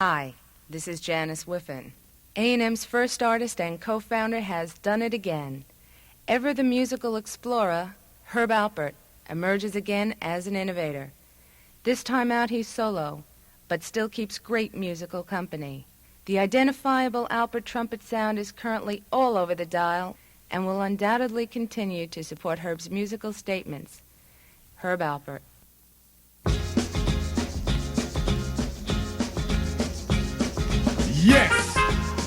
Hi, this is Janice Whiffen. A&M's first artist and co-founder has done it again. Ever the musical explorer, Herb Alpert emerges again as an innovator. This time out he's solo, but still keeps great musical company. The identifiable Alpert trumpet sound is currently all over the dial and will undoubtedly continue to support Herb's musical statements. Herb Alpert. Yes,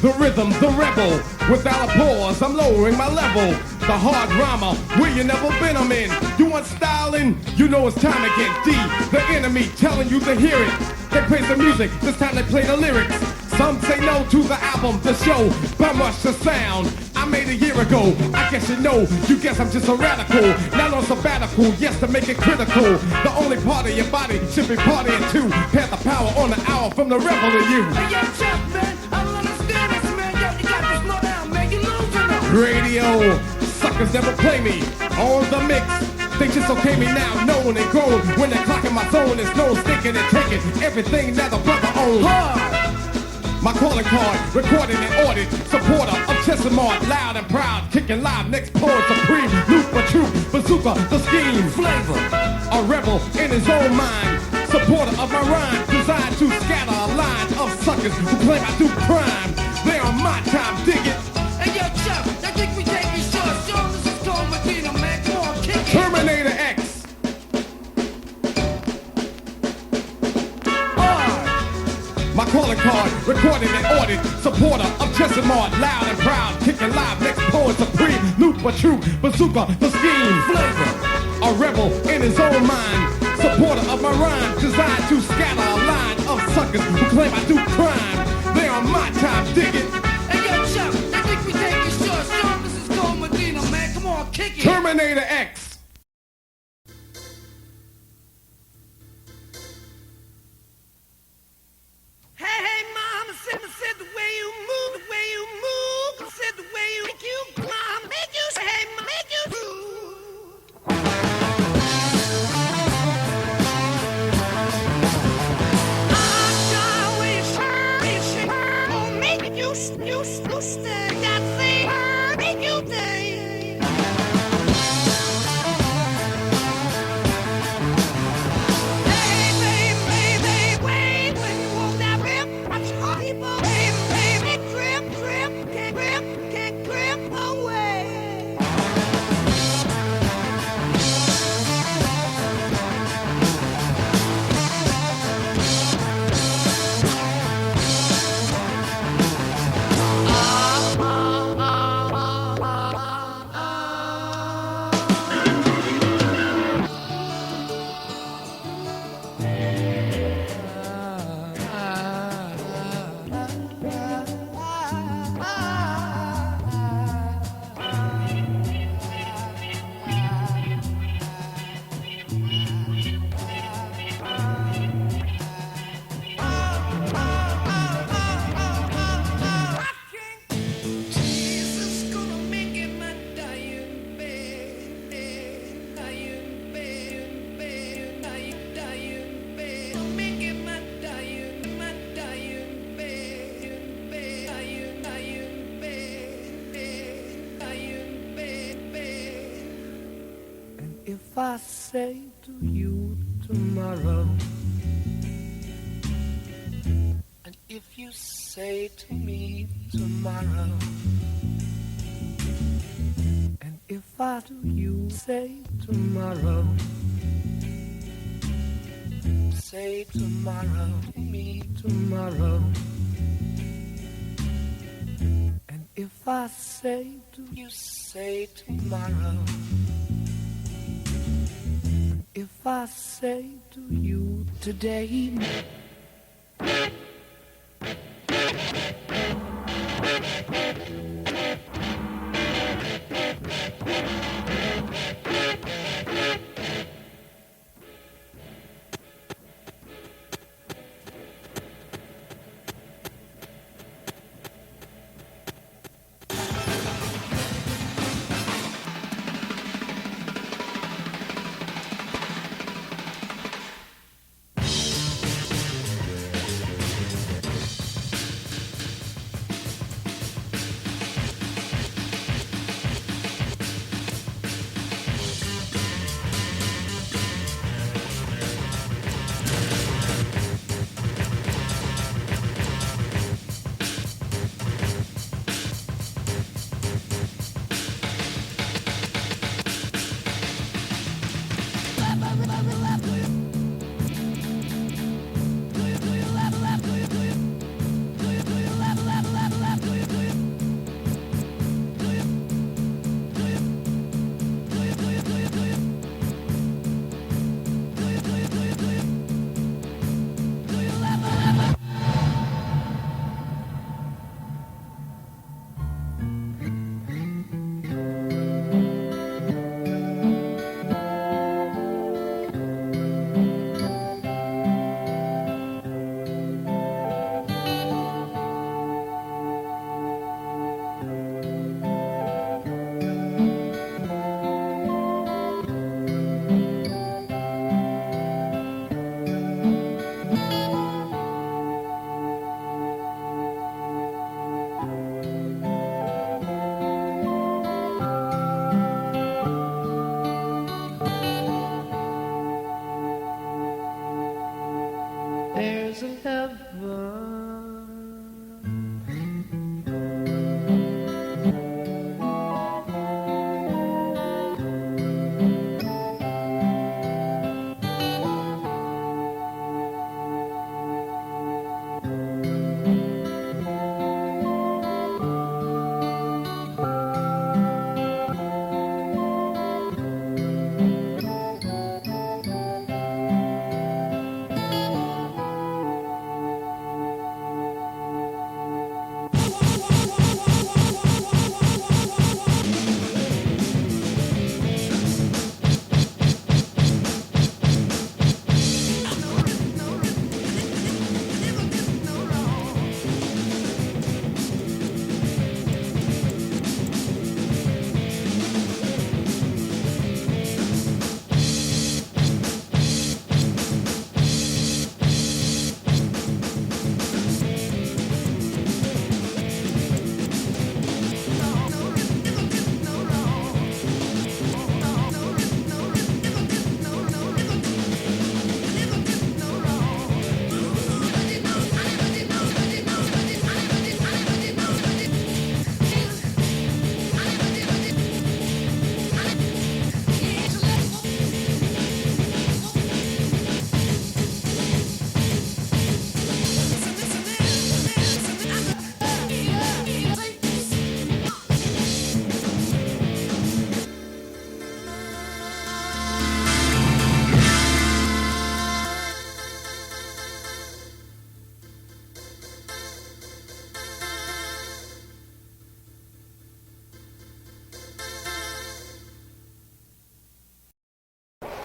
the rhythm, the rebel. Without a pause, I'm lowering my level. The hard drama, where you never been, I'm in. You want styling? You know it's time to get deep. The enemy telling you to hear it. They praise the music, this time they play the lyrics. Some say no to the album, the show, but much the sound I made a year ago. I guess you know, you guess I'm just a radical. Not on sabbatical, yes, to make it critical. The only part of your body should be partying too. Pass the power on the hour from the rebel to you. Hey, yo, Chuck, man, I don't understand this, man. Yo, you got to slow down, man. You losing them. Radio, suckers never play me on the mix. They just okay me now, known and grown. When they're clocking my zone, it's no sticking and taking everything that the brother owns. My calling card, recorded and ordered. Supporter of Chesimard, loud and proud. Kicking live, next poet supreme. Loop a troop, bazooka, the scheme. Flavor, a rebel in his own mind. Supporter of my rhyme, designed to scatter a line of suckers who claim I do crime. They on my time, dig it. Hey, yo, Chuck, I think we take it short. Show 'em this is Tom Medina, man. Come on, kick it. Terminator X. My calling card, recorded and ordered. Supporter of Chesimard, loud and proud. Kicking live, next poet supreme. Loop a troop, bazooka, the scheme. Flavor, a rebel in his own mind. Supporter of my rhyme, designed to scatter a line of suckers who claim I do crime. They on my time, dig it. Hey, yo, Chuck, I think we take it short. Show 'em this is Tom Medina, man. Come on, kick it. Terminator X. Hey, mama, said the way you move, said the way you make you, mama, make you say, hey, mama, make you stand that thing, make you think. Hey, baby, wait, when you walk that ramp, I saw people, baby, can't grip away. If I say to you tomorrow, and if you say to me tomorrow, and if I to you say tomorrow, say tomorrow to me tomorrow, and if I say to you say tomorrow, if I say to you today,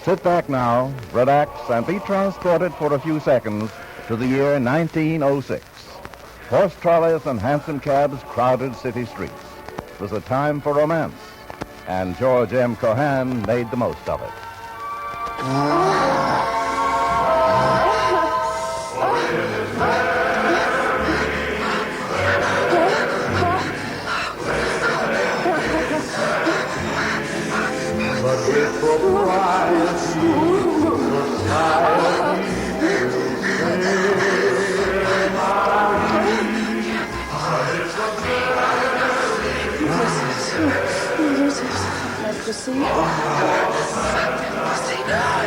Sit back now, relax, and be transported for a few seconds to the year 1906. Horse trolleys and hansom cabs crowded city streets. It was a time for romance, and George M. Cohan made the most of it. But with propriety, society will say, Let's just see.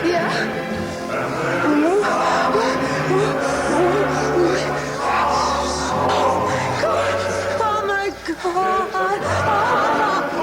Yeah. Oh my God.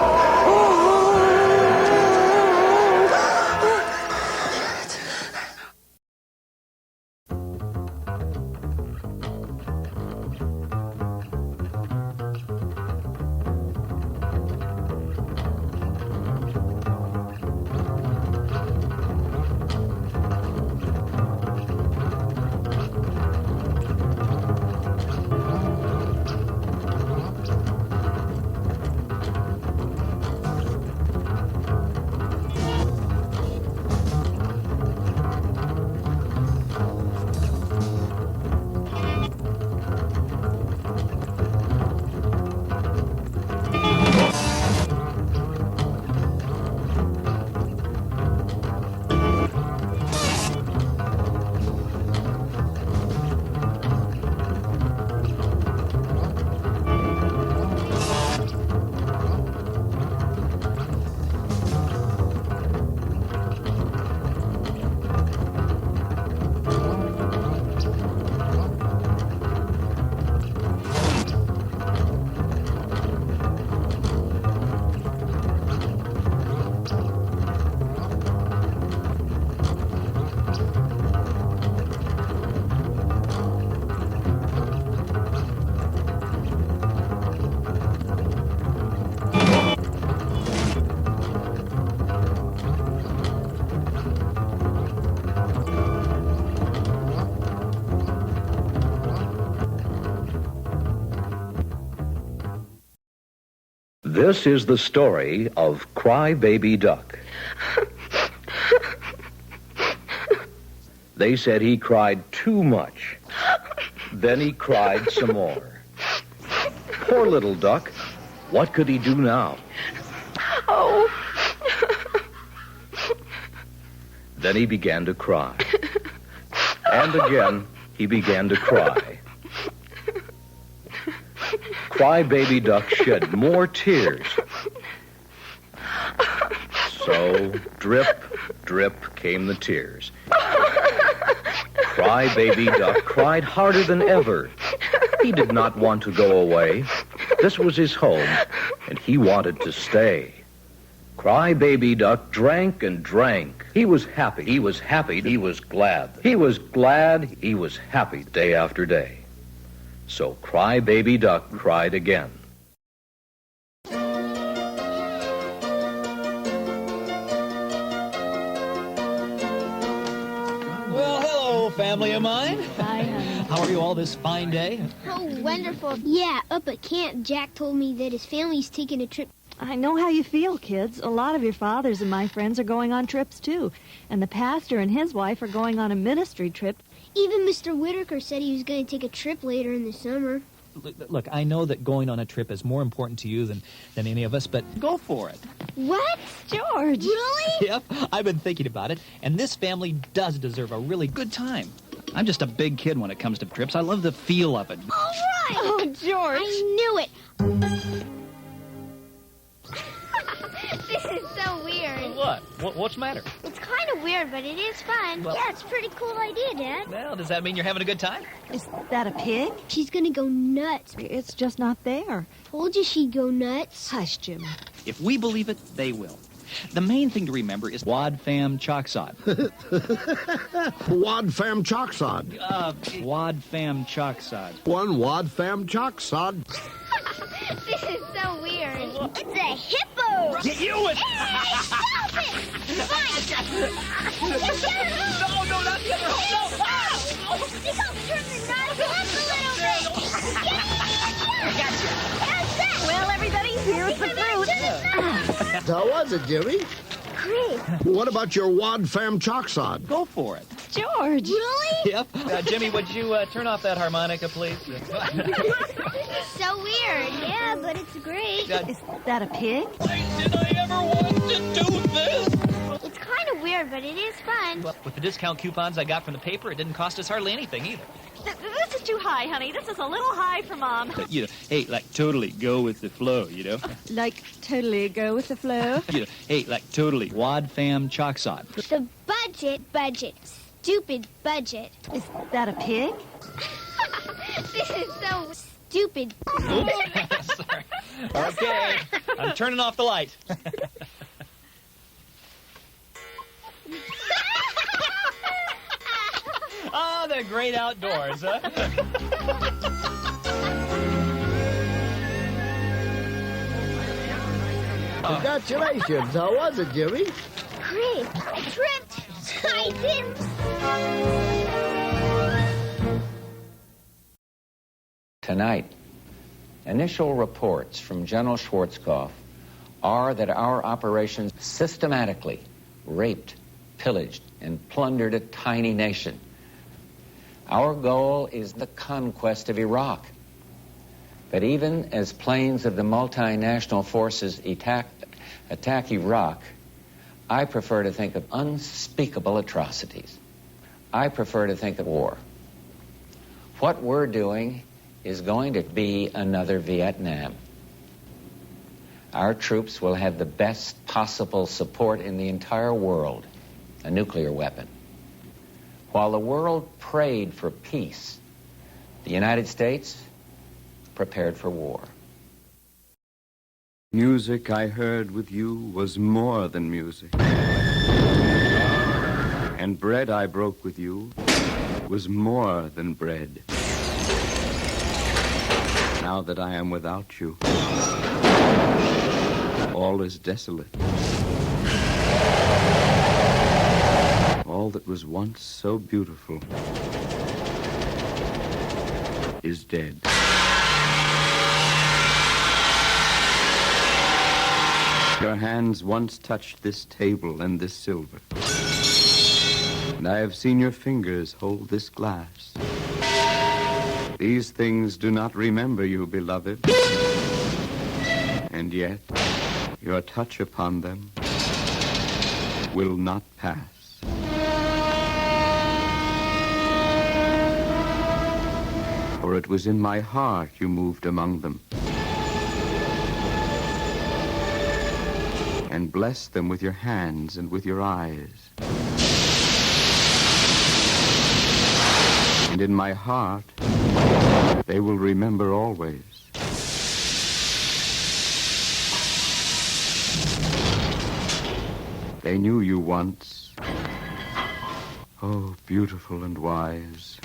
This is the story of Cry Baby Duck. They said he cried too much. Then he cried some more. Poor little duck. What could he do now? Oh. Then he began to cry. And again, he began to cry. Cry Baby Duck shed more tears. So, drip, drip came the tears. Cry Baby Duck cried harder than ever. He did not want to go away. This was his home, and he wanted to stay. Cry Baby Duck drank and drank. He was happy. He was happy. He was glad. He was glad. He was happy day after day. So Cry Baby Duck cried again. Well, hello, family of mine. Hi, honey. How are you all this fine day? Oh, wonderful. Yeah, up at camp, Jack told me that his family's taking a trip. I know how you feel, kids. A lot of your fathers and my friends are going on trips, too. And the pastor and his wife are going on a ministry trip. Even Mr. Whitaker said he was going to take a trip later in the summer. Look, I know that going on a trip is more important to you than any of us, but go for it. What? George! Really? Yep, I've been thinking about it, and this family does deserve a really good time. I'm just a big kid when it comes to trips. I love the feel of it. All right! Oh, George! I knew it! This is so weird. What? What's the matter? It's kind of weird, but it is fun. Well- Yeah, it's a pretty cool idea, Dad. Well, does that mean you're having a good time? Is that a pig? She's going to go nuts. It's just not there. Told you she'd go nuts. Hush, Jim. If we believe it, they will. The main thing to remember is Wad Fam Chocksod. Wad Fam Chocksod. Wad Fam Chocksod. One Wad Fam Chocksod. This is so weird. It's a hippo! Get you with... Stop it! Fine! No, no, not the other hole. No! Ah! Stick out turn the knife up a little bit! I got you. How's that? Well, everybody, here's the fruit. How was it, Jimmy? Great. What about your wad fam chocksod? Go for it. George. Really? Yep. Jimmy, would you turn off that harmonica, please? So weird. Yeah, but it's great. Is that a pig? Did I ever want to do this? It's kind of weird, but it is fun. Well, with the discount coupons I got from the paper, it didn't cost us hardly anything either. This is too high, honey. This is a little high for Mom. You know, hey, like totally go with the flow, you know? Like, totally go with the flow. You know, hey, like totally wad fam chocksod. The budget. Stupid budget. Is that a pig? This is so stupid. Oops. Sorry. Okay, I'm turning off the light. Ah, the great outdoors, huh? Congratulations. How was it, Jimmy? Great. I tripped. I didn't. Tonight, initial reports from General Schwarzkopf are that our operations systematically raped, pillaged, and plundered a tiny nation. Our goal is the conquest of Iraq. But even as planes of the multinational forces attack Iraq, I prefer to think of unspeakable atrocities. I prefer to think of war. What we're doing is going to be another Vietnam. Our troops will have the best possible support in the entire world, a nuclear weapon. While the world prayed for peace, the United States prepared for war. Music I heard with you was more than music. And bread I broke with you was more than bread. Now that I am without you, all is desolate. All that was once so beautiful is dead. Your hands once touched this table and this silver. And I have seen your fingers hold this glass. These things do not remember you, beloved. And yet, your touch upon them will not pass. For it was in my heart you moved among them. And blessed them with your hands and with your eyes. And in my heart, they will remember always. They knew you once. Oh, beautiful and wise.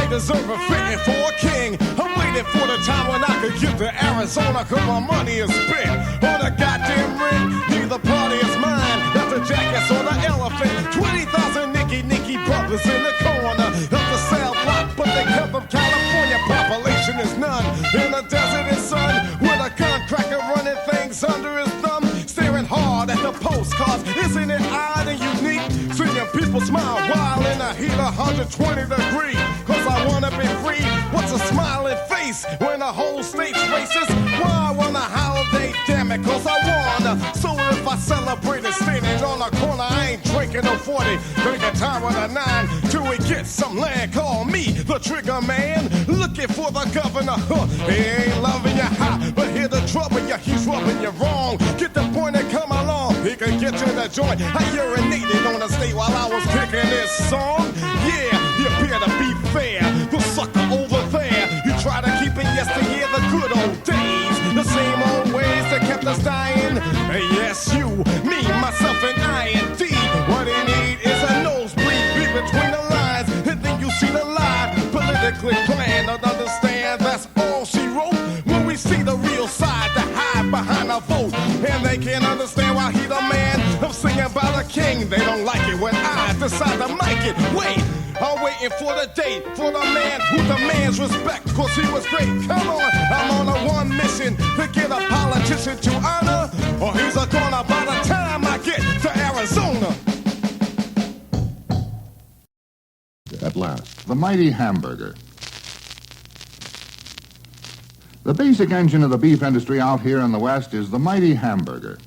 Deserve a fitting for a king. I'm waiting for the time when I could get to Arizona, cause my money is spent on a goddamn ring. Neither party is mine. That's a jackass on an elephant. 20,000 Nicky brothers in the corner of the cell block, but they come from California. Population is none. In the desert is sun, with a gun cracker running things under his thumb, staring hard at the postcards. Isn't it odd and unique? Seeing people smile while in the heat of 120 degrees. Cause I wanna be free. What's a smiling face when the whole state's racist? Why I want a holiday, damn it, cause I wanna. So if I celebrate it standing on the corner, I ain't drinking no 40. Drinking time with a 9 till we get some land. Call me the trigger man, looking for the governor. He ain't loving you hot, but hear the trouble, yeah, he's rubbing you wrong. Get the point and come along. He can get to the joint. I urinated on the stage while I was kicking this song. Yeah, you appear to be fair. The sucker over there, you try to keep it yesteryear, the good old days. The same old ways, the strictly planned. Don't understand, that's all she wrote. When we see the real side, to hide behind a vote. And they can't understand why he the man of singing about a king. They don't like it when I decide to make it. Wait, I'm waiting for the date, for the man who demands respect, cause he was great. Come on, I'm on a one mission to get a politician to honor, or he's a goner by the time I get to Arizona. At last, the mighty hamburger. The basic engine of the beef industry out here in the West is the mighty hamburger.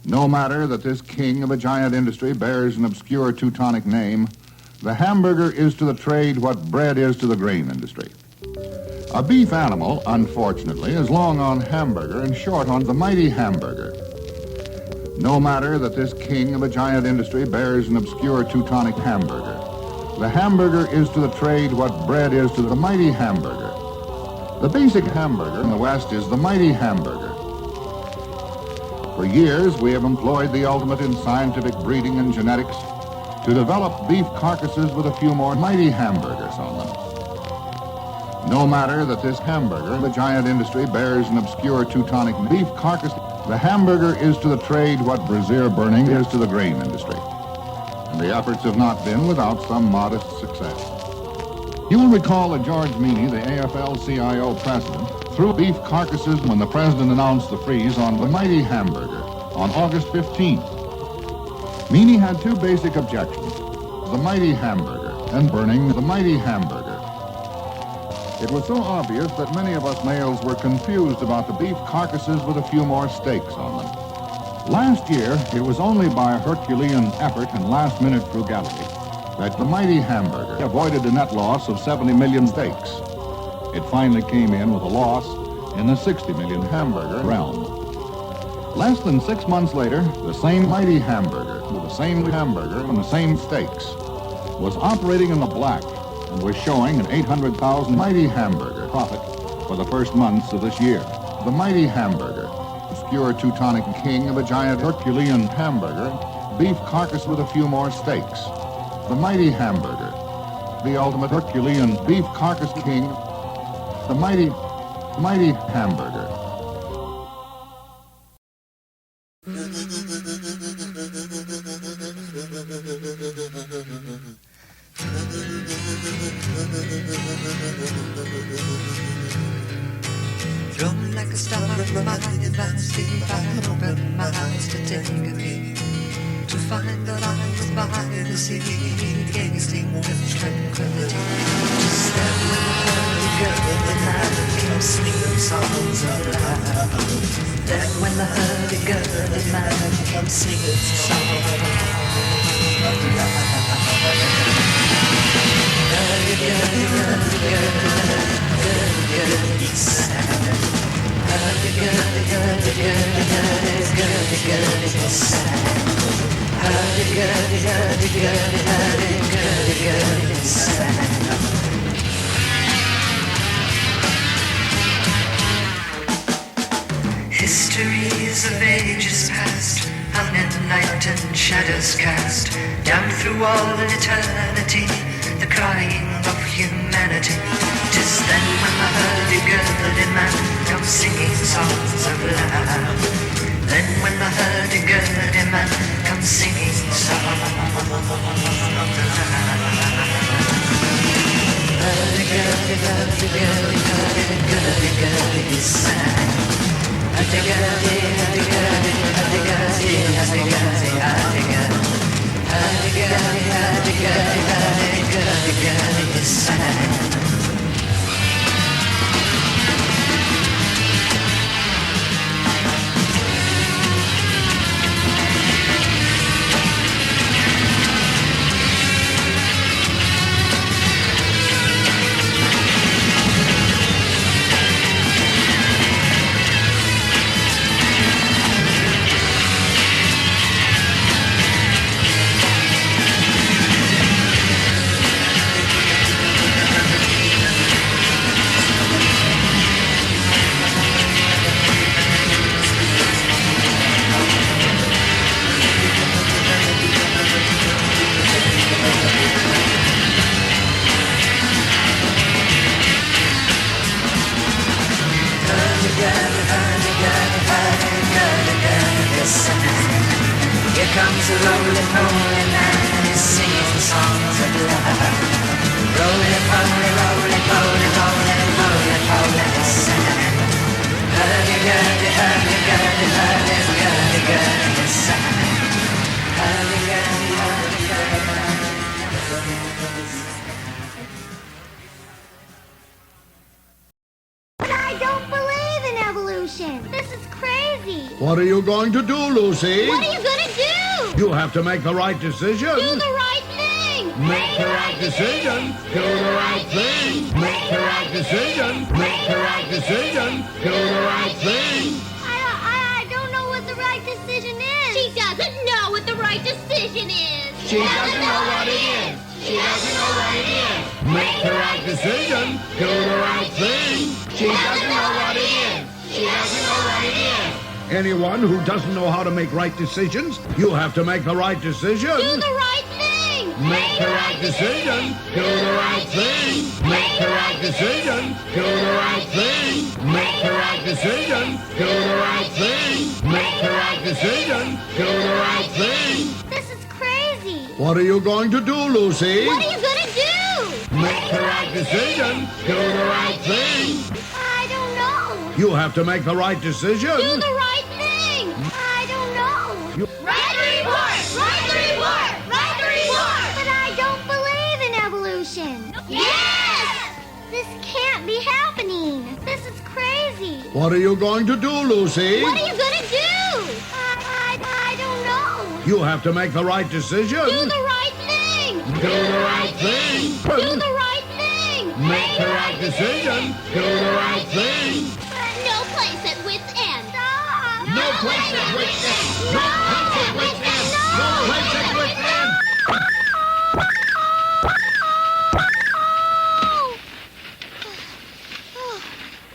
No matter that this king of a giant industry bears an obscure Teutonic name, the hamburger is to the trade what bread is to the grain industry. A beef animal, unfortunately, is long on hamburger and short on the mighty hamburger. No matter that this king of a giant industry bears an obscure Teutonic hamburger, the hamburger is to the trade what bread is to the mighty hamburger. The basic hamburger in the West is the mighty hamburger. For years, we have employed the ultimate in scientific breeding and genetics to develop beef carcasses with a few more mighty hamburgers on them. No matter that this hamburger, the giant industry, bears an obscure Teutonic beef carcass, the hamburger is to the trade what brazier burning is to the grain industry. And the efforts have not been without some modest success. You will recall that George Meany, the AFL-CIO president, threw beef carcasses when the president announced the freeze on the mighty hamburger on August 15th. Meany had two basic objections, the mighty hamburger and burning the mighty hamburger. It was so obvious that many of us males were confused about the beef carcasses with a few more steaks on them. Last year, it was only by Herculean effort and last-minute frugality that the mighty hamburger avoided a net loss of 70 million steaks. It finally came in with a loss in the 60 million hamburger realm. Less than 6 months later, the same mighty hamburger, with the same hamburger and the same steaks, was operating in the black and was showing an 800,000 mighty hamburger profit for the first months of this year. The mighty hamburger, obscure Teutonic king of a giant Herculean hamburger, beef carcass with a few more steaks. The mighty hamburger, the ultimate Herculean beef carcass king, the mighty hamburger. Thrown like a star in my advanced if I open my eyes to take a view, to find that I was by the sea, gazing with tranquility. Just then when the hurdy-gurdy man came singing songs of love. Then when the hurdy-gurdy man came singing songs of love. Hurdy-gurdy, hurdy-gurdy, hurdy-gurdy sang. Hurdy-gurdy, hurdy-gurdy, hurdy-gurdy sang. Hurdy-gurdy, hurdy-gurdy, hurdy-gurdy sang. Histories of ages past, how midnight and shadows cast down through all eternity, the crying of humanity. 'Tis then when the hurdy-gurdy man comes singing songs of love. Then when the hurdy-gurdy man comes singing songs of love. Hurdy-gurdy, hurdy-gurdy, hurdy-gurdy sang. Hurdy-gurdy, hurdy-gurdy, hurdy-gurdy, hurdy-gurdy, hurdy-gurdy. Hurdy-gurdy, hurdy-gurdy, hurdy-gurdy, hurdy-gurdy sang. comes a roly-poly man, and he sings the songs of love. Roly-poly, roly-poly, roly-poly, roly-poly sad. Hurdy-gurdy, hurdy-gurdy, hurdy-gurdy, gurdy sad. Hurdy-gurdy, hurdy-gurdy, But I don't believe in evolution. This is crazy. What are you going to do, Lucy? What are you gonna do? You have to make the right decision. Do the right thing. Make the right decision. Do the right thing. Make the right decision. Make the right decision. Do the right thing. I don't know what the right decision is. She doesn't know what the right decision is. She doesn't know what it is. She doesn't know what it is. Make the right decision. Do the right thing. She doesn't know what it is. She doesn't know what it is. Anyone who doesn't know how to make right decisions, you have to make the right decision. Do the right thing. Make the right decision. Do the right thing. Make the right decision. Do the right thing. Make the right decision. Do the right thing. Make the right decision. Do the right thing. This is crazy. What are you going to do, Lucy? What are you gonna do? Make the right decision. Do the right thing. I don't know. You have to make the right decision. Do the right thing. I don't know. Write the report. Write the report. Write the report. But I don't believe in evolution. Yes! This can't be happening. This is crazy. What are you going to do, Lucy? What are you gonna do? I don't know. You have to make the right decision. Do the right thing. Do the right thing. Do the right thing. Make the right decision. Do the right thing. No place at wit's end. Stop. No place at wit's end. No place at wit's end. No place at wit's end.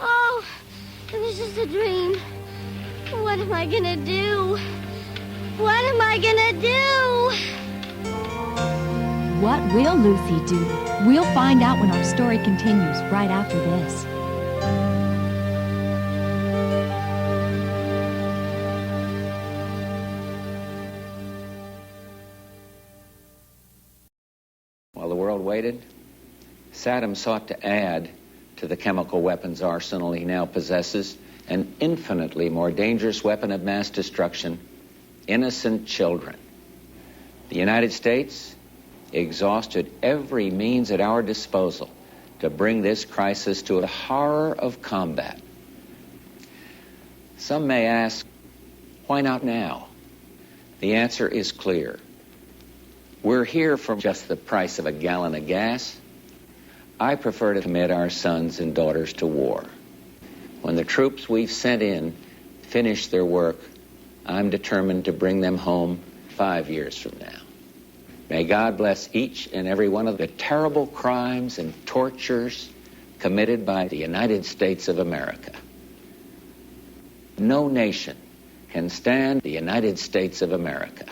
Oh, it was just a dream. What am I gonna do? What am I gonna do? What will Lucy do? We'll find out when our story continues right after this. While the world waited, Saddam sought to add to the chemical weapons arsenal he now possesses an infinitely more dangerous weapon of mass destruction: innocent children. The United States exhausted every means at our disposal to bring this crisis to a horror of combat. Some may ask, why not now? The answer is clear. We're here for just the price of a gallon of gas. I prefer to commit our sons and daughters to war. When the troops we've sent in finish their work, I'm determined to bring them home 5 years from now. May God bless each and every one of the terrible crimes and tortures committed by the United States of America. No nation can stand the United States of America.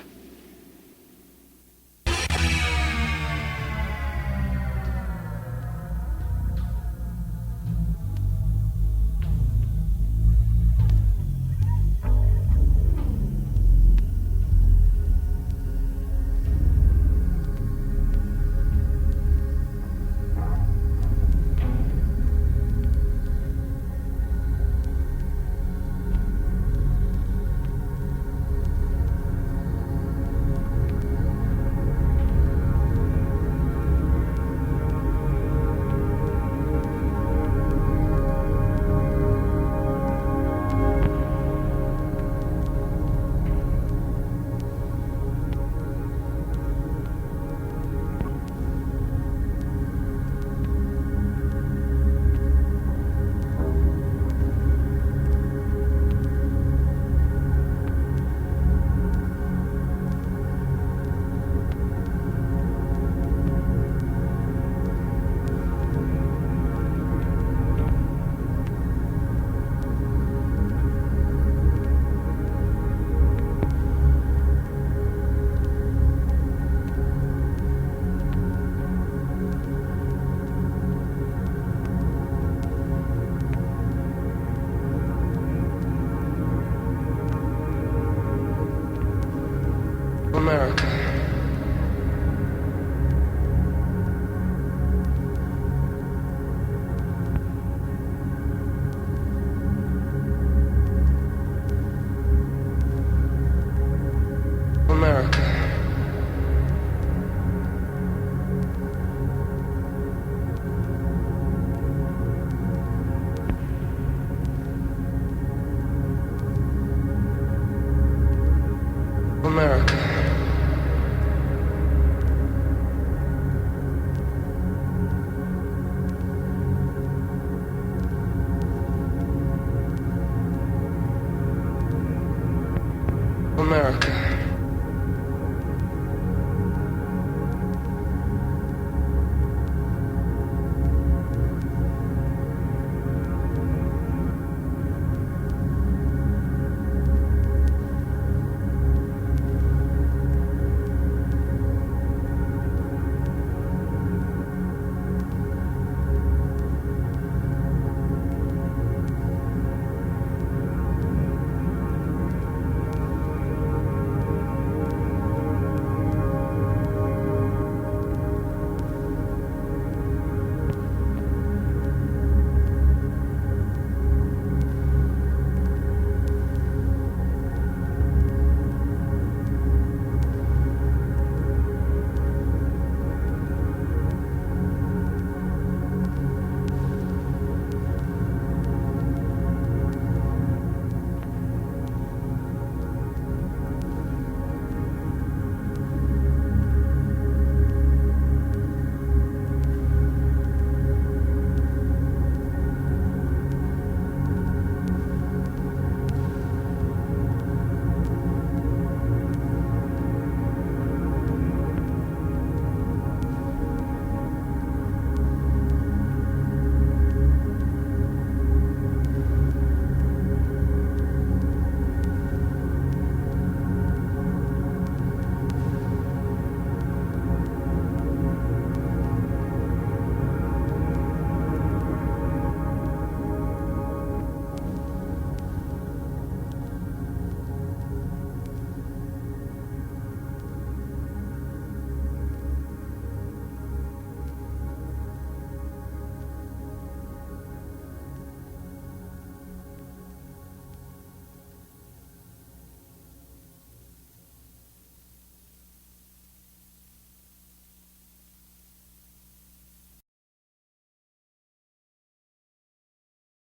America.